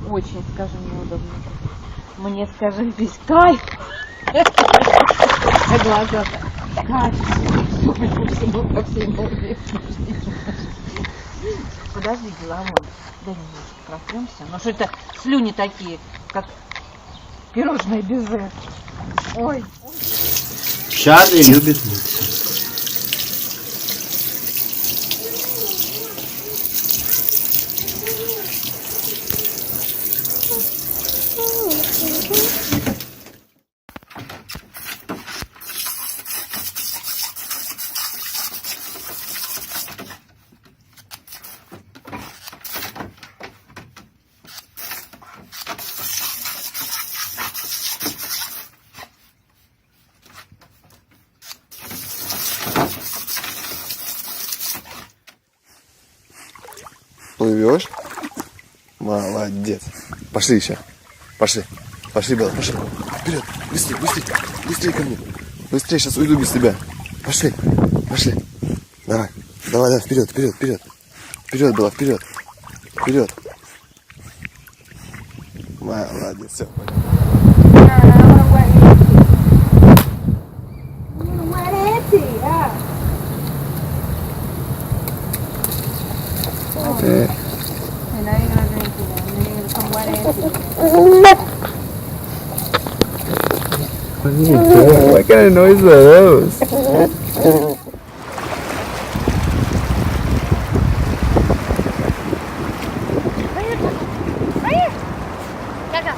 Очень, скажем, неудобно. Мне, скажем, весь кайф. Глаза. Кайф. По всей молодежи. Подожди, Деламон. Дай немножко протрёмся. Ну что это слюни такие, как пирожное безе. Ой. Чарли любит мыться. Плывешь? Молодец. Пошли еще. Пошли. Пошли, Белла, пошли. Вперед. Быстрее, быстрее. Быстрее ко мне. Быстрее, сейчас уйду без тебя. Пошли. Пошли. Давай. Давай, давай, вперед, вперед, вперед. Вперед, Белла, вперед. Вперед. Молодец, все. What kind of noise are those? Gaga.